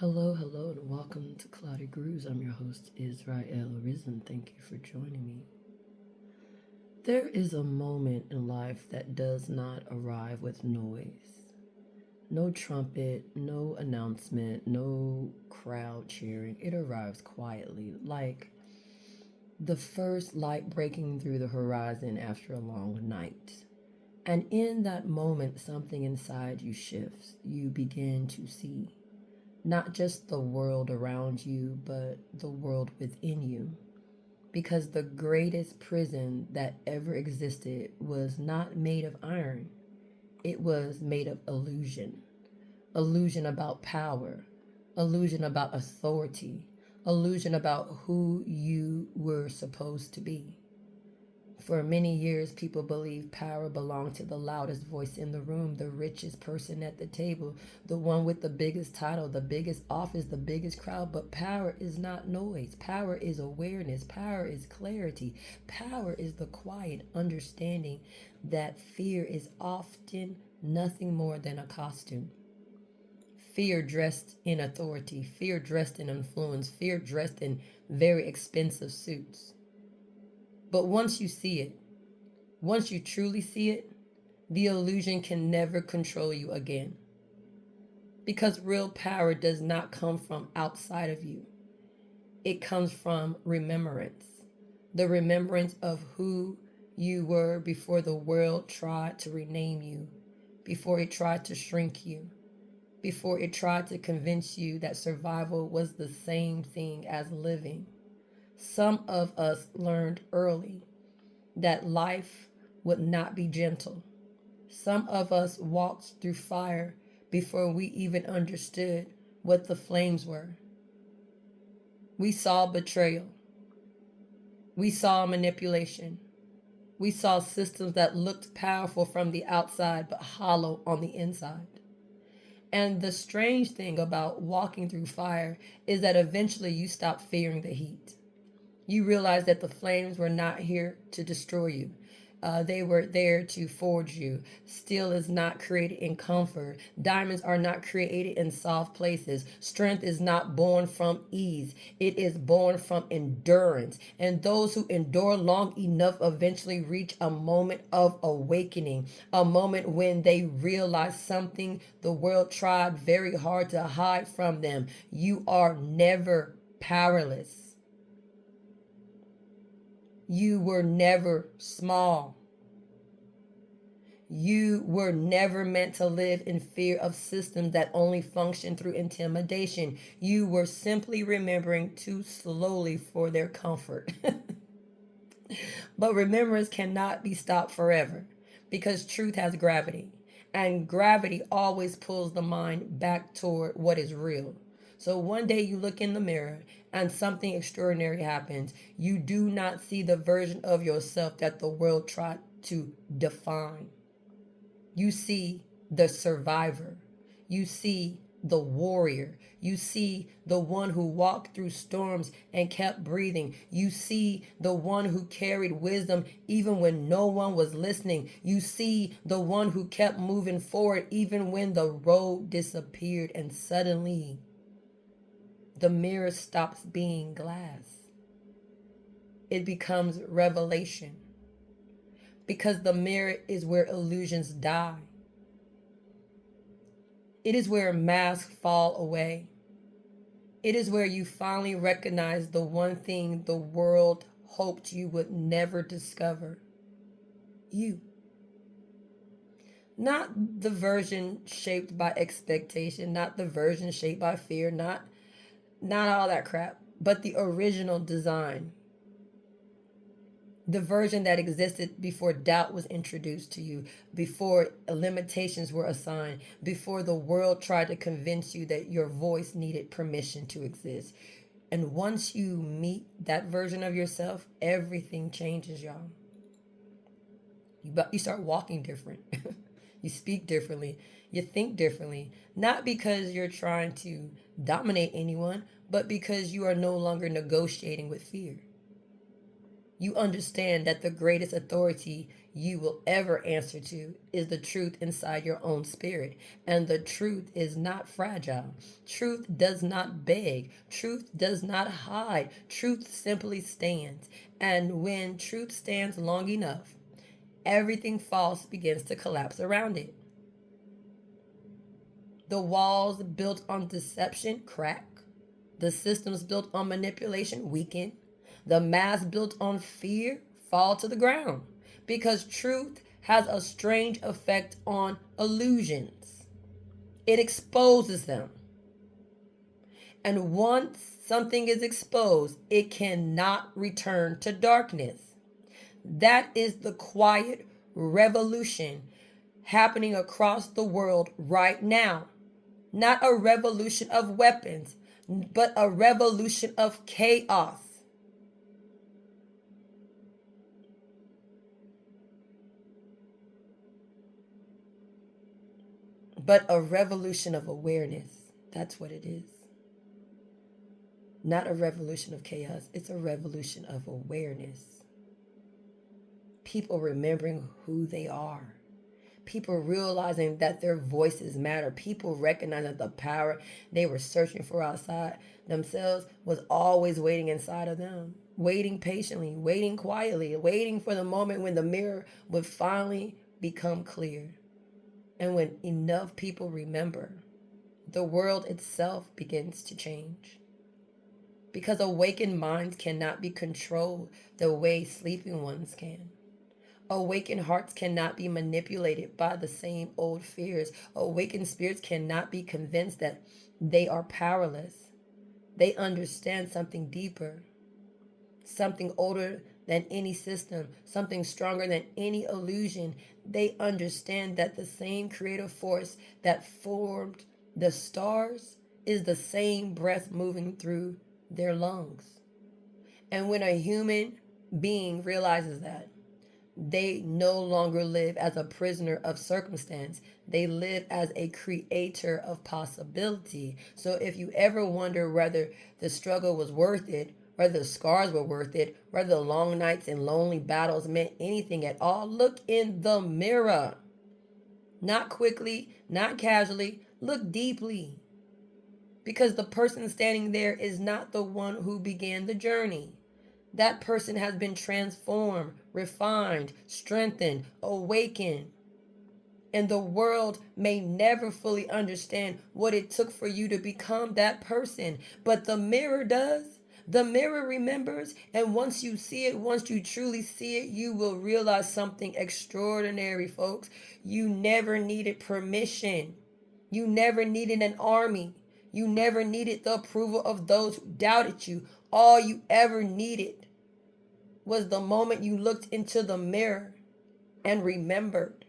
Hello, and welcome to Cloudy Grooves. I'm your host, Israel Risen. Thank you for joining me. There is a moment in life that does not arrive with noise. No trumpet, no announcement, no crowd cheering. It arrives quietly, like the first light breaking through the horizon after a long night. And in that moment, something inside you shifts. You begin to see not just the world around you, but the world within you. Because the greatest prison that ever existed was not made of iron, it was made of illusion. Illusion about power, illusion about authority, illusion about who you were supposed to be. For many years, people believed power belonged to the loudest voice in the room, the richest person at the table, the one with the biggest title, the biggest office, the biggest crowd. But power is not noise. Power is awareness. Power is clarity. Power is the quiet understanding that fear is often nothing more than a costume. Fear dressed in authority, fear dressed in influence, fear dressed in very expensive suits. But once you see it, once you truly see it, the illusion can never control you again. Because real power does not come from outside of you, it comes from remembrance. The remembrance of who you were before the world tried to rename you, before it tried to shrink you, before it tried to convince you that survival was the same thing as living. Some of us learned early that life would not be gentle. Some of us walked through fire before we even understood what the flames were. We saw betrayal. We saw manipulation. We saw systems that looked powerful from the outside but hollow on the inside. And the strange thing about walking through fire is that eventually you stop fearing the heat. You realize that the flames were not here to destroy you. They were there to forge you. Steel is not created in comfort. Diamonds are not created in soft places. Strength is not born from ease. It is born from endurance. And those who endure long enough eventually reach a moment of awakening, a moment when they realize something the world tried very hard to hide from them. You are never powerless. You were never small. You were never meant to live in fear of systems that only function through intimidation. You were simply remembering too slowly for their comfort. But remembrance cannot be stopped forever because truth has gravity. And gravity always pulls the mind back toward what is real. So one day you look in the mirror and something extraordinary happens. You do not see the version of yourself that the world tried to define. You see the survivor. You see the warrior. You see the one who walked through storms and kept breathing. You see the one who carried wisdom even when no one was listening. You see the one who kept moving forward even when the road disappeared, and suddenly the mirror stops being glass. It becomes revelation. Because the mirror is where illusions die. It is where masks fall away. It is where you finally recognize the one thing the world hoped you would never discover. You. Not the version shaped by expectation, not the version shaped by fear, not all that crap, but the original design. The version that existed before doubt was introduced to you, before limitations were assigned, before the world tried to convince you that your voice needed permission to exist. And once you meet that version of yourself, everything changes, y'all. You start walking different. You speak differently. You think differently. Not because you're trying to dominate anyone, but because you are no longer negotiating with fear. you understand that the greatest authority you will ever answer to is the truth inside your own spirit. And the truth is not fragile. Truth does not beg. Truth does not hide. Truth simply stands. And when truth stands long enough, everything false begins to collapse around it. The walls built on deception crack. The systems built on manipulation weaken. The masks built on fear fall to the ground, because truth has a strange effect on illusions. It exposes them. And once something is exposed, it cannot return to darkness. That is the quiet revolution happening across the world right now. Not a revolution of weapons, but a revolution of chaos. But a revolution of awareness. That's what it is. Not a revolution of chaos. It's a revolution of awareness. People remembering who they are. People realizing that their voices matter. People recognizing that the power they were searching for outside themselves was always waiting inside of them. Waiting patiently, waiting quietly, waiting for the moment when the mirror would finally become clear. And when enough people remember, the world itself begins to change. Because awakened minds cannot be controlled the way sleeping ones can. Awakened hearts cannot be manipulated by the same old fears. Awakened spirits cannot be convinced that they are powerless. They understand something deeper, something older than any system, something stronger than any illusion. They understand that the same creative force that formed the stars is the same breath moving through their lungs. And when a human being realizes that, they no longer live as a prisoner of circumstance. They live as a creator of possibility. So if you ever wonder whether the struggle was worth it, whether the scars were worth it, whether the long nights and lonely battles meant anything at all, look in the mirror. Not quickly, not casually, look deeply. Because the person standing there is not the one who began the journey. That person has been transformed, refined, strengthened, awakened. And the world may never fully understand what it took for you to become that person. But the mirror does. The mirror remembers. And once you see it, once you truly see it, you will realize something extraordinary, folks. You never needed permission. You never needed an army. You never needed the approval of those who doubted you. All you ever needed was the moment you looked into the mirror and remembered.